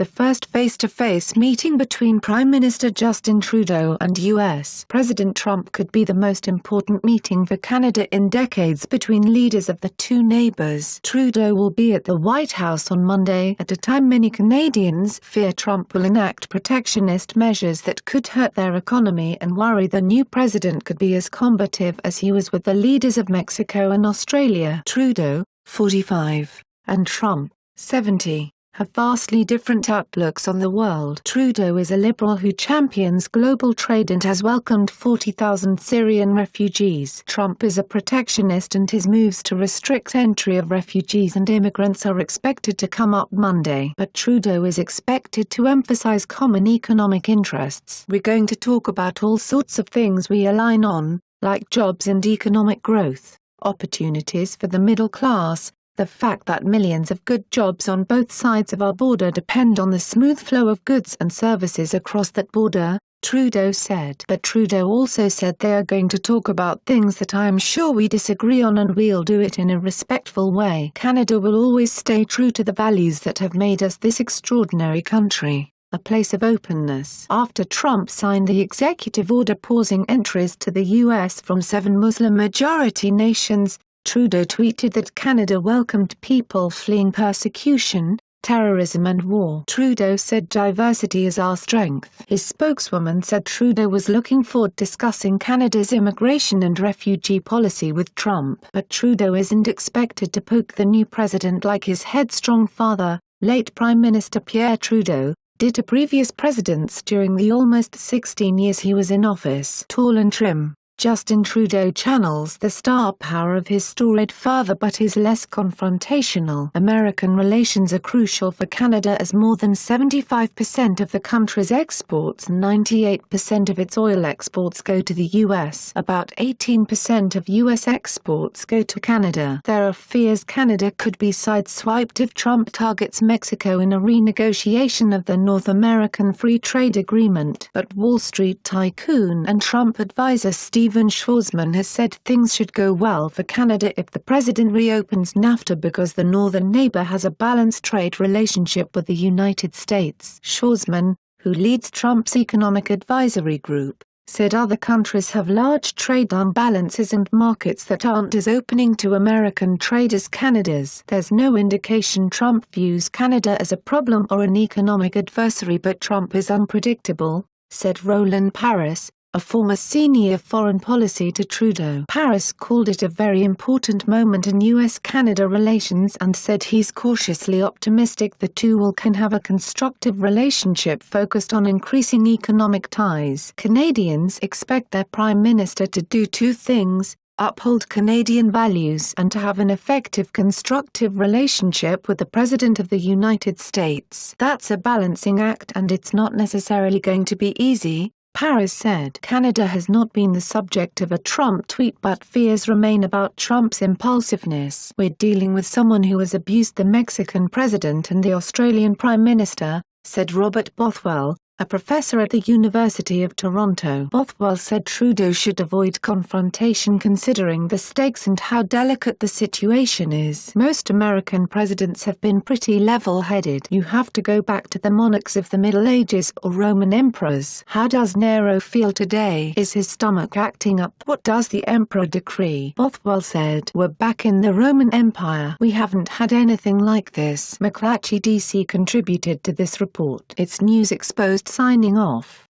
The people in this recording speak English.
The first face-to-face meeting between Prime Minister Justin Trudeau and U.S. President Trump could be the most important meeting for Canada in decades between leaders of the two neighbours. Trudeau will be at the White House on Monday at a time many Canadians fear Trump will enact protectionist measures that could hurt their economy and worry the new president could be as combative as he was with the leaders of Mexico and Australia. Trudeau, 45, and Trump, 70. Have vastly different outlooks on the world. Trudeau is a liberal who champions global trade and has welcomed 40,000 Syrian refugees. Trump is a protectionist and his moves to restrict entry of refugees and immigrants are expected to come up Monday. But Trudeau is expected to emphasize common economic interests. We're going to talk about all sorts of things we align on, like jobs and economic growth, opportunities for the middle class, the fact that millions of good jobs on both sides of our border depend on the smooth flow of goods and services across that border, Trudeau said. But Trudeau also said they are going to talk about things that I am sure we disagree on and we'll do it in a respectful way. Canada will always stay true to the values that have made us this extraordinary country, a place of openness. After Trump signed the executive order pausing entries to the U.S. from 7 Muslim-majority nations, Trudeau tweeted that Canada welcomed people fleeing persecution, terrorism and war. Trudeau said diversity is our strength. His spokeswoman said Trudeau was looking forward to discussing Canada's immigration and refugee policy with Trump. But Trudeau isn't expected to poke the new president like his headstrong father, late Prime Minister Pierre Trudeau, did to previous presidents during the almost 16 years he was in office. Tall and trim, Justin Trudeau channels the star power of his storied father but is less confrontational. American relations are crucial for Canada as more than 75% of the country's exports and 98% of its oil exports go to the U.S. About 18% of U.S. exports go to Canada. There are fears Canada could be sideswiped if Trump targets Mexico in a renegotiation of the North American Free Trade Agreement. But Wall Street tycoon and Trump advisor Stephen Schwarzman has said things should go well for Canada if the president reopens NAFTA because the northern neighbor has a balanced trade relationship with the United States. Schwarzman, who leads Trump's economic advisory group, said other countries have large trade imbalances and markets that aren't as opening to American trade as Canada's. There's no indication Trump views Canada as a problem or an economic adversary, but Trump is unpredictable, said Roland Paris, a former senior foreign policy to Trudeau. Paris called it a very important moment in U.S.-Canada relations and said he's cautiously optimistic the two can have a constructive relationship focused on increasing economic ties. Canadians expect their Prime Minister to do two things: uphold Canadian values and to have an effective constructive relationship with the President of the United States. That's a balancing act and it's not necessarily going to be easy, Paris said. Canada has not been the subject of a Trump tweet but fears remain about Trump's impulsiveness. We're dealing with someone who has abused the Mexican president and the Australian Prime Minister, said Robert Bothwell, a professor at the University of Toronto. Bothwell said Trudeau should avoid confrontation considering the stakes and how delicate the situation is. Most American presidents have been pretty level-headed. You have to go back to the monarchs of the Middle Ages or Roman emperors. How does Nero feel today? Is his stomach acting up? What does the emperor decree? Bothwell said, "We're back in the Roman Empire. We haven't had anything like this." McClatchy DC contributed to this report. It's News Exposed signing off.